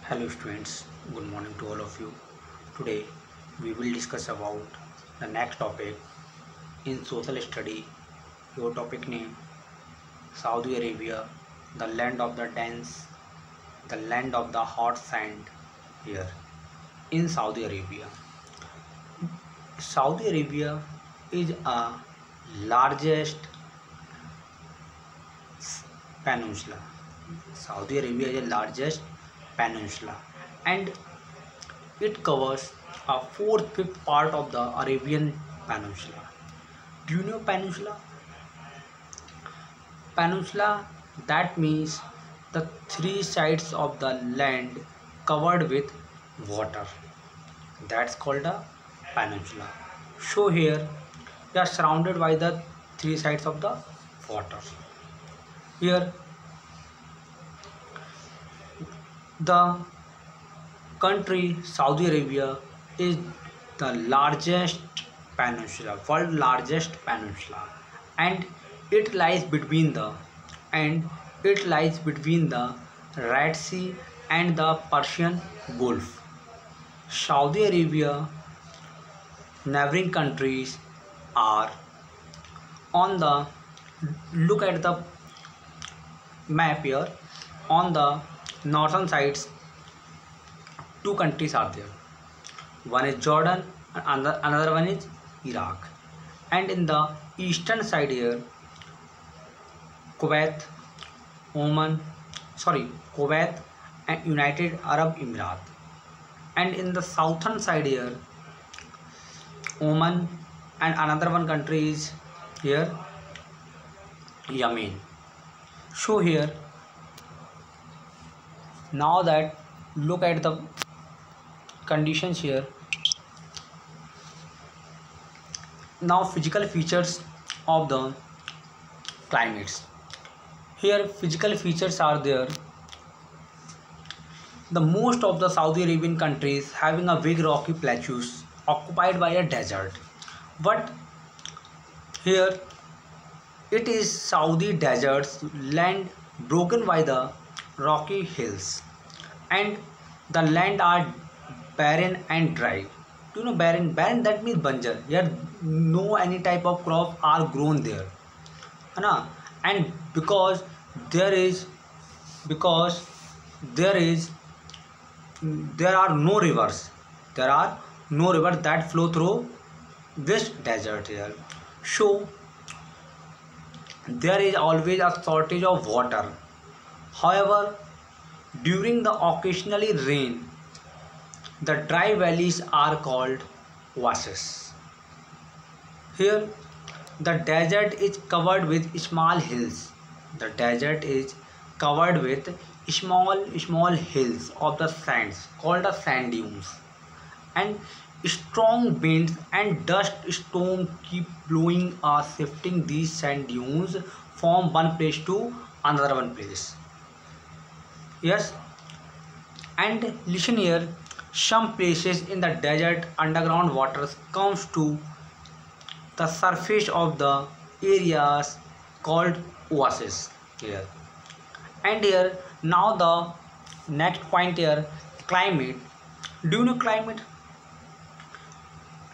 Hello students, good morning to all of you. Today we will discuss about the next topic in social study. Your topic name Saudi Arabia, the land of the dance, the land of the hot sand here in Saudi Arabia. Saudi Arabia is a largest peninsula. Saudi Arabia is the largest peninsula and it covers a fourth-fifth part of the Arabian Peninsula. Do you know peninsula? Peninsula, that means the three sides of the land covered with water. That's called a peninsula. So here we are surrounded by the three sides of the water. Here the country Saudi Arabia is the largest peninsula, world largest peninsula, and it lies between the Red Sea and the Persian Gulf. Saudi Arabia neighboring countries are on the look at the map here. On the northern sides, two countries are there. One is Jordan and another one is Iraq. And in the eastern side here, Kuwait and United Arab Emirates. And in the southern side here, Oman and another one country is here, Yemen. So here, now that look at the conditions here. Now physical features of the climates. Here physical features are there. The most of the Saudi Arabian countries having a big rocky plateaus occupied by a desert. But here it is Saudi deserts, land broken by the rocky hills, and the land are barren and dry. Do you know barren? Barren, that means banjar. Here no any type of crop are grown there, है and because there are no rivers. There are no rivers that flow through this desert here. So there is always a shortage of water. However, during the occasionally rain, the dry valleys are called oases. Here, the desert is covered with small hills. The desert is covered with small hills of the sands called the sand dunes. And strong winds and dust storms keep blowing or shifting these sand dunes from one place to another one place. Yes, and listen here, some places in the desert underground water comes to the surface of the areas called oases here. And here now the next point here, climate. Do you know climate?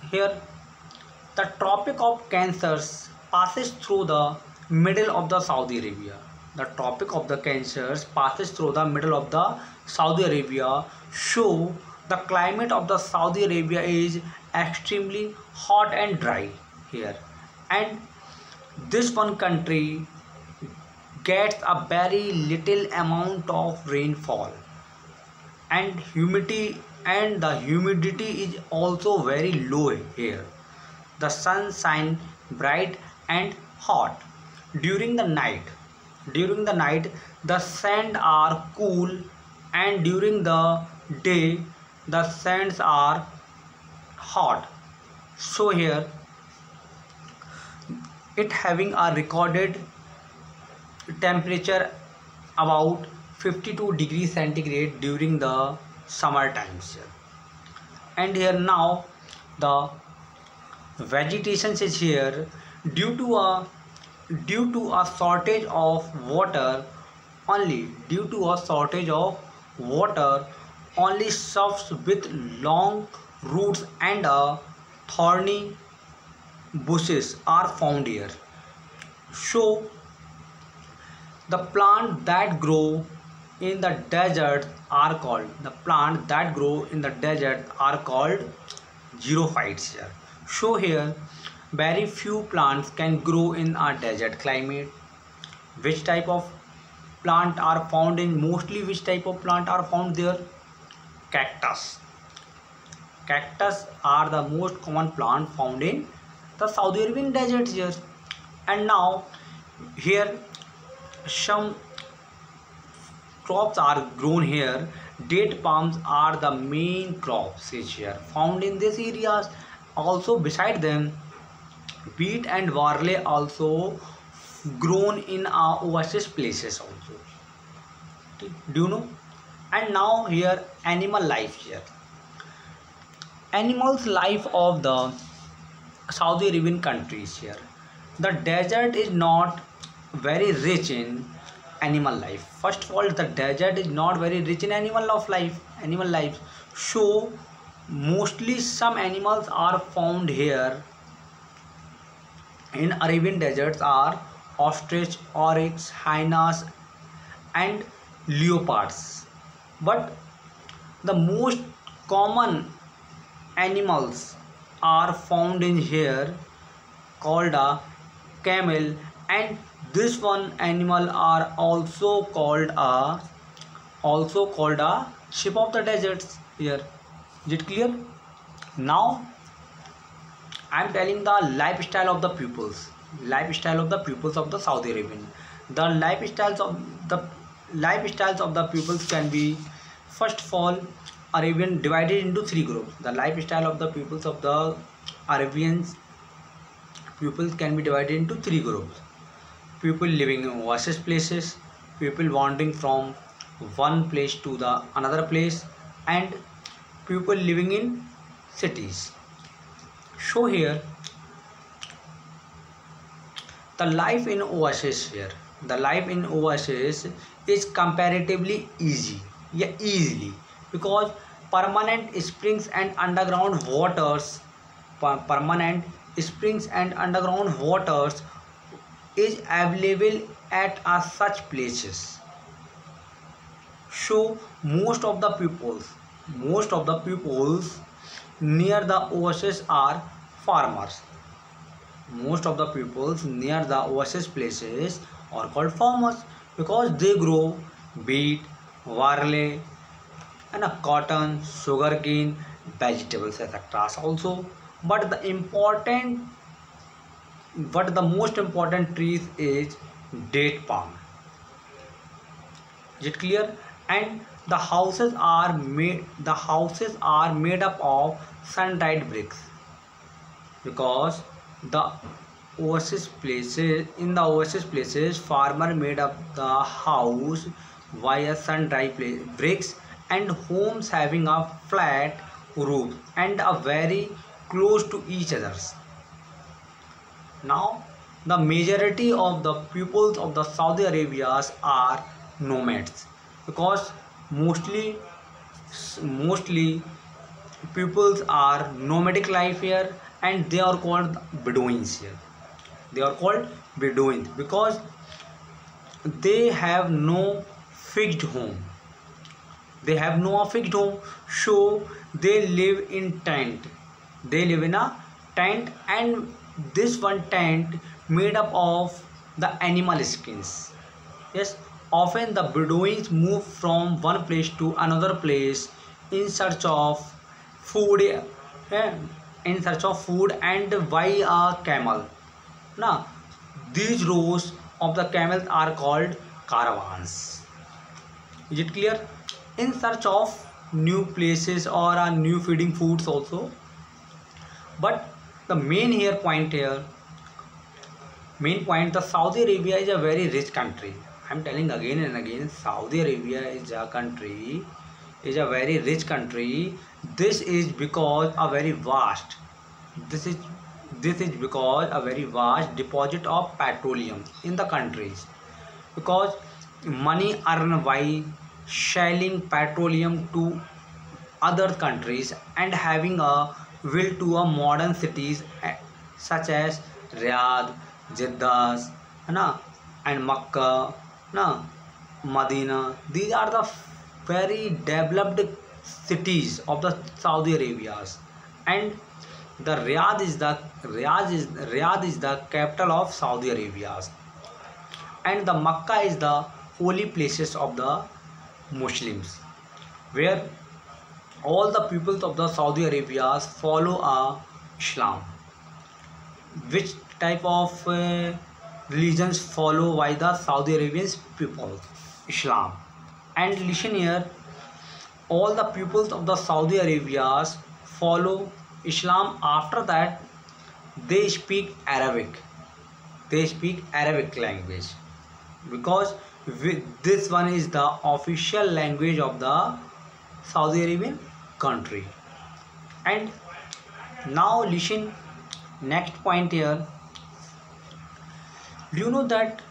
Here the Tropic of Cancer passes through the middle of the Saudi Arabia. The Tropic of the Cancer passes through the middle of the Saudi Arabia. So the climate of the Saudi Arabia is extremely hot and dry here, and this one country gets a very little amount of rainfall, and the humidity is also very low here. The sun shines bright and hot during the night. The sands are cool, and during the day the sands are hot. So here it having a recorded temperature about 52 degrees centigrade during the summer times. And here now the vegetation is here due to a shortage of water. Only due to a shortage of water, only shrubs with long roots and thorny bushes are found here. So the plant that grow in the desert are called xerophytes here. So here very few plants can grow in a desert climate. Which type of plant are found in mostly which type of plant are found there? Cactus. Cactus are the most common plant found in the Saudi Arabian desert here. And now here some crops are grown here. Date palms are the main crops is here found in these areas. Also beside them wheat and barley also grown in oasis places also. Do you know? And now here animal life here. Animals life of the Saudi Arabian countries here. The desert is not very rich in animal life. First of all, the desert is not very rich in animal life. So mostly some animals are found here in Arabian deserts are ostrich, oryx, hyenas and leopards. But the most common animals are found in here called a camel, and this one animal are also called a sheep of the deserts here. Is it clear? Now I am telling the lifestyle of the pupils of the Saudi Arabian. The lifestyles of the pupils can be, first of all, Arabian divided into three groups. The lifestyle of the pupils of the Arabian pupils can be divided into three groups. People living in oasis places, people wandering from one place to the another place, and people living in cities. So here the life in oasis is comparatively easily, because permanent springs and underground waters is available at such places. So most of the pupils near the oasis are farmers. Most of the pupils near the oasis places are called farmers, because they grow wheat, barley and cotton, sugarcane, vegetables, etc. also. But the most important trees is date palm. Is it clear? And the houses are made up of sun-dried bricks, because the oasis places farmer made up the house via sun-dried bricks, and homes having a flat roof and are very close to each others. Now the majority of the pupils of the Saudi Arabias are nomads, because mostly pupils are nomadic life here, and they are called Bedouins here. They are called Bedouins because they have no fixed home. So they live in tent. They live in a tent, and this one tent made up of the animal skins. Yes, often the Bedouins move from one place to another place in search of food. And by a camel. Now these rows of the camels are called caravans. Is it clear? In search of new places or new feeding foods also. But the main point, the Saudi Arabia is a very rich country. I am telling again and again, Saudi Arabia is a very rich country. This is because a very vast deposit of petroleum in the countries, because money earned by selling petroleum to other countries and having a will to a modern cities such as Riyadh, Jeddah, है ना, and Makkah, ना, Medina. These are the very developed cities of the Saudi Arabias, and the Riyadh is the capital of Saudi Arabias, and the Makkah is the holy places of the Muslims, where all the peoples of the Saudi Arabia follow Islam. Which type of religions follow by the Saudi Arabian people? Islam. And listen here, all the peoples of the Saudi Arabia follow Islam. After that, they speak Arabic. They speak Arabic language, because this one is the official language of the Saudi Arabian country. And now listen, next point here. Do you know that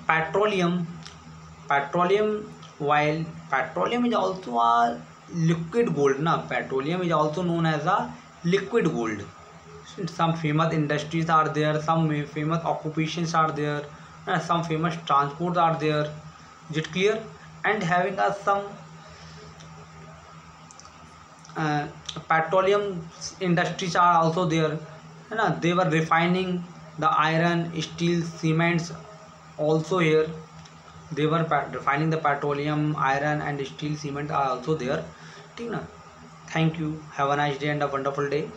petroleum, while petroleum is also a liquid gold, na, petroleum is also known as a liquid gold. Some famous industries are there, some famous occupations are there, some famous transports are there. Is it clear? And having some petroleum industries are also there. They were refining the iron, steel, cements also here. They were refining the petroleum, iron and steel, cement are also there. Thank you. Have a nice day and a wonderful day.